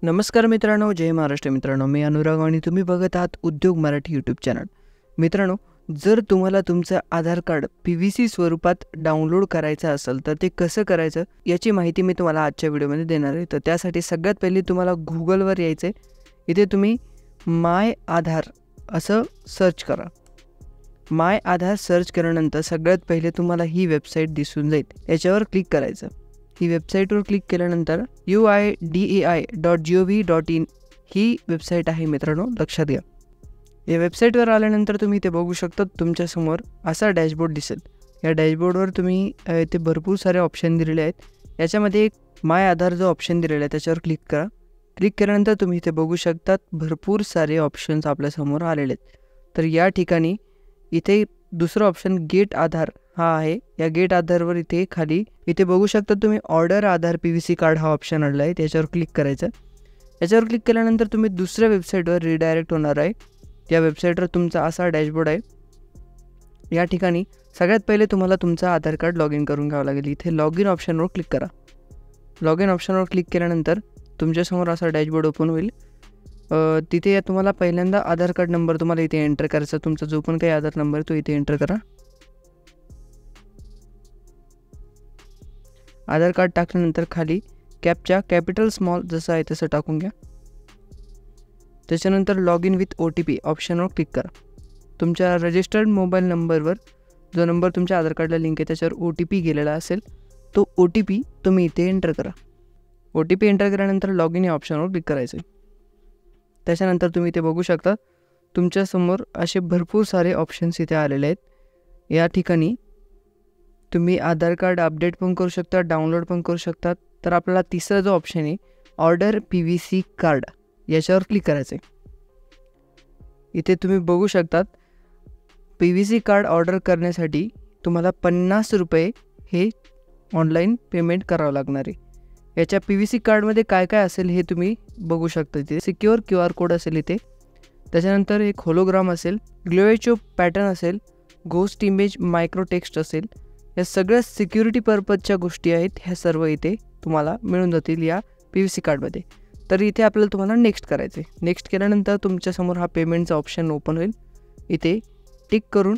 नमस्कार मित्रांनो, जय महाराष्ट्र मित्रांनो. मी अनुराग आणि तुम्ही बघत आहात उद्योग मराठी यूट्यूब चॅनल. मित्रांनो, जर तुम्हाला तुमचं आधार कार्ड PVC स्वरूपात डाउनलोड करायचं असेल तर ते कसं करायचं याची माहिती मी तुम्हाला आजच्या व्हिडिओमध्ये देणार आहे. तर त्यासाठी सगळ्यात पहिले तुम्हाला गुगलवर यायचं आहे. इथे तुम्ही माय आधार असं सर्च करा. माय आधार सर्च केल्यानंतर सगळ्यात पहिले तुम्हाला ही वेबसाईट दिसून जाईल. याच्यावर क्लिक करायचं. ही वेबसाईटवर क्लिक केल्यानंतर uidai.gov.in ही वेबसाईट आहे मित्रांनो, लक्षात घ्या. या वेबसाईटवर आल्यानंतर तुम्ही इथे बघू शकता तुमच्यासमोर असा डॅशबोर्ड दिसेल. या डॅशबोर्डवर तुम्ही इथे भरपूर सारे ऑप्शन दिलेले आहेत. याच्यामध्ये एक माय आधार जो ऑप्शन दिलेला आहे त्याच्यावर क्लिक करा. क्लिक केल्यानंतर तुम्ही इथे बघू शकतात भरपूर सारे ऑप्शन्स आपल्यासमोर आलेले आहेत. तर या ठिकाणी इथे दुसरं ऑप्शन गेट आधार हा आहे. या गेट आधारवर इथे खाली इथे बघू शकता तुम्ही ऑर्डर आधार PVC कार्ड हा ऑप्शन आलेला आहे. त्याच्यावर क्लिक करायचं. याच्यावर क्लिक केल्यानंतर तुम्ही दुसऱ्या वेबसाईटवर रिडायरेक्ट होणार आहे. या वेबसाईटवर तुमचा असा डॅशबोर्ड आहे. या ठिकाणी सगळ्यात पहिले तुम्हाला तुमचा आधार कार्ड लॉग इन करून घ्यावं लागेल. इथे लॉग इन ऑप्शनवर क्लिक करा. लॉग इन ऑप्शनवर क्लिक केल्यानंतर तुमच्यासमोर असा डॅशबोर्ड ओपन होईल. तिथे तुम्हाला पहिल्यांदा आधार कार्ड नंबर तुम्हाला इथे एंटर करायचा. तुमचा जो पण काही आधार नंबर आहे तो इथे एंटर करा. आधार कार्ड टाकल्यानंतर खाली कॅपचा कॅपिटल स्मॉल जसं आहे तसं टाकून घ्या. त्याच्यानंतर लॉग इन विथ OTP ऑप्शनवर क्लिक करा. तुमच्या रजिस्टर्ड मोबाईल नंबरवर जो नंबर तुमच्या आधार कार्डला लिंक आहे त्याच्यावर OTP गेलेला असेल तो OTP तुम्ही इथे एंटर करा. OTP एंटर केल्यानंतर लॉग इन या ऑप्शनवर क्लिक करायचं. त्याच्यानंतर तुम्ही इथे बघू शकता तुमच्यासमोर असे भरपूर सारे ऑप्शन्स इथे आलेले आहेत. या ठिकाणी तुम्ही आधार कार्ड अपडेट पण करू शकता, डाउनलोड पण करू शकता. तर आपल्याला तिसरा जो ऑप्शन आहे ऑर्डर PVC कार्ड याच्यावर क्लिक करायचं आहे. इथे तुम्ही बघू शकतात PVC कार्ड ऑर्डर करण्यासाठी तुम्हाला 50 रुपये हे ऑनलाईन पेमेंट करावं लागणार आहे. याच्या PVC कार्डमध्ये काय काय असेल हे तुम्ही बघू शकता. इथे सिक्युअर QR कोड असेल इथे. त्याच्यानंतर एक होलोग्राम असेल, ग्लोएचो पॅटर्न असेल, घोस्ट इमेज मायक्रो टेक्स्ट असेल. या सगळ्या सिक्युरिटी पर्पजच्या गोष्टी आहेत. ह्या सर्व इथे तुम्हाला मिळून जातील या PVC कार्डमध्ये. तर इथे आपल्याला तुम्हाला नेक्स्ट करायचं आहे. नेक्स्ट केल्यानंतर तुमच्यासमोर हा पेमेंटचा ऑप्शन ओपन होईल. इथे टिक करून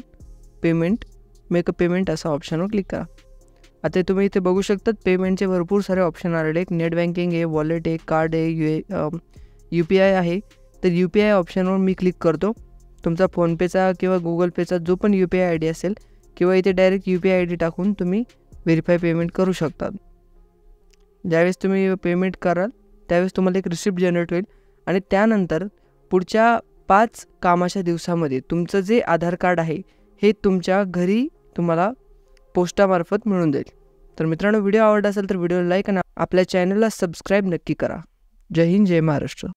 पेमेंट मेक अ पेमेंट असा ऑप्शनवर क्लिक करा. आता तुम्ही इथे बघू शकतात पेमेंटचे भरपूर सारे ऑप्शन आलेले आहेत. नेट बँकिंग आहे, वॉलेट आहे, कार्ड आहे, UPI आहे. तर UPI ऑप्शनवर मी क्लिक करतो. तुमचा फोनपेचा किंवा गुगल पेचा जो पण UPI ID असेल किंवा इथे डायरेक्ट UPI ID टाकून तुम्ही व्हेरीफाय पेमेंट करू शकता. ज्यावेळेस तुम्ही पेमेंट कराल त्यावेळेस तुम्हाला एक रिसिप्ट जनरेट होईल आणि त्यानंतर पुढच्या 5 कामाच्या दिवसामध्ये तुमचं जे आधार कार्ड आहे हे तुमच्या घरी तुम्हाला पोस्टामार्फत मिळून जाईल. तर मित्रांनो, व्हिडिओ आवडला असेल तर व्हिडिओला लाईक आणि आपल्या चॅनलला सबस्क्राईब नक्की करा. जय हिंद, जय महाराष्ट्र.